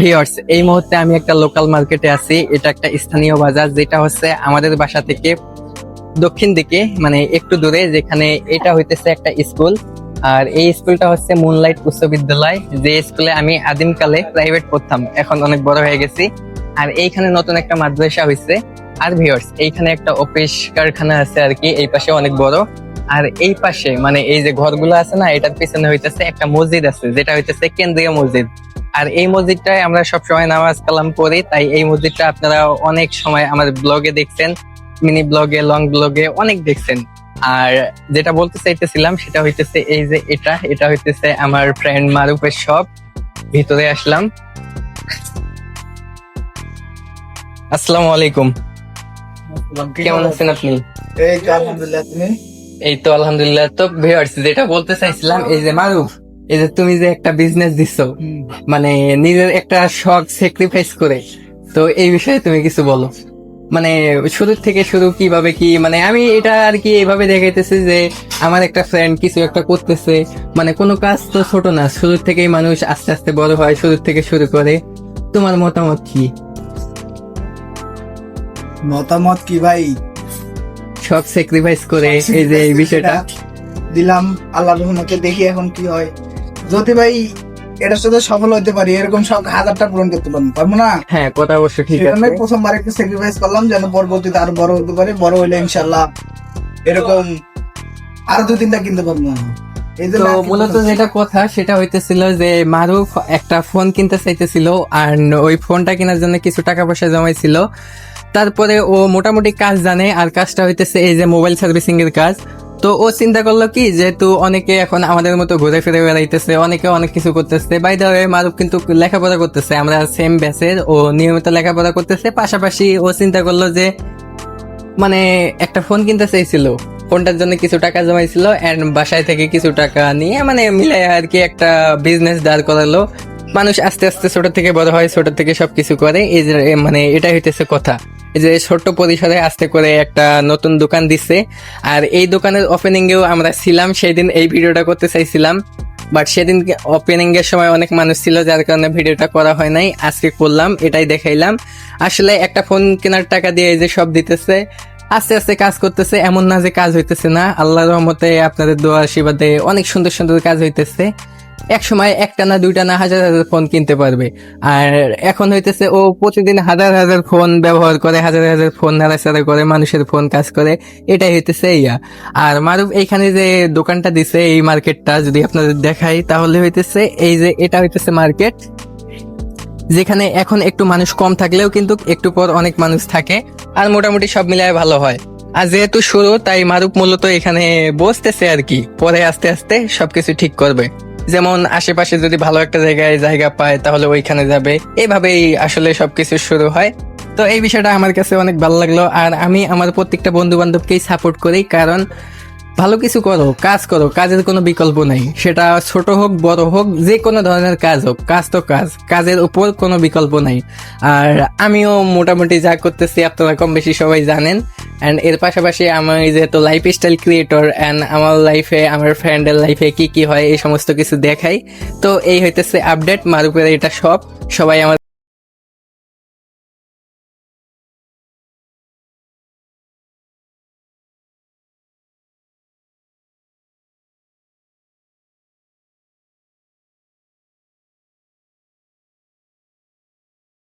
Viewers, এই মুহূর্তে আমি একটা লোকাল মার্কেটে আছি। এটা একটা স্থানীয় বাজার, যেটা হচ্ছে আমাদের বাসা থেকে দক্ষিণ দিকে, মানে একটু দূরে, যেখানে এটা হইতেছে একটা স্কুল। আর এই স্কুলটা হচ্ছে মুনলাইট উচ্চ বিদ্যালয়, যে স্কুলে আমি আদিমকালে প্রাইভেট পড়তাম, এখন অনেক বড় হয়ে গেছি। আর এইখানে নতুন একটা মাদ্রাসা হয়েছে। আর ভিউয়ার্স, এইখানে একটা অফিস কারখানা আছে আর কি, এই পাশে অনেক বড়। আর এই পাশে মানে এই যে ঘরগুলো আছে না, এটার পিছনে হইতেছে একটা মসজিদ আছে, যেটা হইতেছে কেন্দ্রীয় মসজিদ। আর এই মসজিদটায় আমরা সবসময় নামাজ কালাম পড়ি, তাই এই মসজিদটা আপনারা অনেক সময় আমার ব্লগে দেখছেন, মিনি ব্লগে, লং ব্লগে অনেক দেখছেন। আর যেটা বলতে চাইতেছিলাম সেটা হইতেছে এই যে এটা হইতেছে আমার ফ্রেন্ড মারুফের শপ। ভিতরে আসলাম। আসসালামু আলাইকুম, কেমন আছেন আপনি? এই তো আলহামদুলিল্লাহ। তুমি? এই তো আলহামদুলিল্লাহ। তো ভিউয়ার্স, যেটা বলতে চাইছিলাম, এই যে মারুফ, এই যে তুমি যে একটা বিজনেস দিছো, মানে নিজের একটা শখ স্যাক্রিফাইস করে, তো এই বিষয়ে তুমি কিছু বলো। মানে শুরু থেকে শুরু কিভাবে কি, মানে আমি এটা আর কি এইভাবে দেখাইতেছি যে আমার একটা ফ্রেন্ড কিছু একটা করতেছে, মানে কোনো কাজ তো ছোট না, শুরু থেকেই মানুষ আস্তে আস্তে বড় হয়, শুরু থেকে শুরু করে। তোমার মতামত কি? মতামত কি ভাই? শখ স্যাক্রিফাইস করে এই যে এই বিষয়টা দিলাম, আল্লাহ রহমতে দেখি এখন কি হয়। যদি ভাই এটার সাথে সফল হতে পারি, এরকম সব হাজারটা পূরণ করতে পারবো না। হ্যাঁ, কথা অবশ্য ঠিক আছে। সেজন্যই প্রথমবার একটু স্যাক্রিফাইস করলাম, যেন পরবর্তীতে আরো বড় হতে পারে। বড় হইলে ইনশাল্লাহ এরকম আরো দু তিনটা কিনতে পারবো। এই তো জন্য মূলত যেটা কথা সেটা হইতেছিল যে মারুফ একটা ফোন কিনতে চাইতেছিল, আর ওই ফোনটা কেনার জন্য কিছু টাকা পয়সা জমাইছিল। তারপরে ও মোটামুটি কাজ জানে, আর কাজটা হইতেছে এই যে মোবাইল সার্ভিসিং এর কাজ। তো ও চিন্তা করলো কি, যেহেতু অনেকে এখন আমাদের মতো ঘুরে ফিরে বেড়াইতেছে, অনেকে অনেক কিছু করতেছে। বাই দ্য ওয়ে, মারুফ কিন্তু লেখাপড়া করতেছে, আমরা সেম ব্যাচের। ও নিয়মিত লেখাপড়া করতেছে, পাশাপাশি ও চিন্তা করলো যে মানে একটা ফোন কিনতে চাইছিল, ফোনটার জন্য কিছু টাকা জমাইছিল, এন্ড বাসায় থেকে কিছু টাকা নিয়ে মানে মিলাই আর কি একটা বিজনেস দাঁড় করালো। মানুষ আস্তে আস্তে ছোট থেকে বড় হয়, ছোট থেকে সবকিছু করে। এই যে মানে এটা হইতেছে কথা, এই যে ছোট্ট পরিসরে আস্তে করে একটা নতুন দোকান দিচ্ছে। আর এই দোকানের ওপেনিং এও আমরা ছিলাম, সেই দিন এই ভিডিওটা করতে চাইছিলাম, বাট সেদিন ওপেনিং এর সময় অনেক মানুষ ছিল, যার কারণে ভিডিওটা করা হয় নাই। আজকে করলাম, এটাই দেখাইলাম। আসলে একটা ফোন কেনার টাকা দিয়ে এই যে সব দিতেছে, আস্তে আস্তে কাজ করতেছে। এমন না যে কাজ হইতেছে না, আল্লাহর রহমতে আপনাদের দোয়া আশীর্বাদে অনেক সুন্দর সুন্দর কাজ হইতেছে। এক সময় একটা না দুইটা না হাজার হাজার ফোন কিনতে পারবে। আর এখন হইতেছে ও প্রতিদিন হাজার হাজার ফোন ব্যবহার করে, হাজার হাজার ফোন নাড়াচাড়া করে, মানুষের ফোন কাজ করে। এটাই হইতেছে ইয়া। আর মারুফ এইখানে যে দোকানটা দিছে, এই মার্কেটটা যদি আপনাদের দেখাই, তাহলে হইতেছে এই যে এটা হইতেছে মার্কেট, যেখানে এখন একটু মানুষ কম থাকলেও কিন্তু একটু পর অনেক মানুষ থাকে, আর মোটামুটি সব মিলায় ভালো হয়। আর যেহেতু শুরু, তাই মারুফ মূলত এখানে বসতেছে আর কি, পরে আস্তে আস্তে সবকিছু ঠিক করবে। যেমন আশেপাশে যদি ভালো একটা জায়গা পায়, তাহলে ওইখানে যাবে। এইভাবেই আসলে সবকিছু শুরু হয়। তো এই বিষয়টা আমার কাছে অনেক ভালো লাগলো। আর আমি আমার প্রত্যেকটা বন্ধু বান্ধবকেই সাপোর্ট করি, কারণ ভালো কিছু করো, কাজ করো, কাজের কোনো বিকল্প নাই। সেটা ছোট হোক বড় হোক, যে কোনো ধরনের কাজ হোক, কাজ তো কাজ, কাজের উপর কোনো বিকল্প নাই। আর আমিও মোটামুটি যা করতেছি আপনারা কম বেশি সবাই জানেন। অ্যান্ড এর পাশাপাশি আমি যেহেতু লাইফ স্টাইল ক্রিয়েটর, অ্যান্ড আমার লাইফে, আমার ফ্রেন্ডের লাইফে কি কি হয় এই সমস্ত কিছু দেখাই। তো এই হইতেছে আপডেট মারুফের এটা সব। সবাই আমার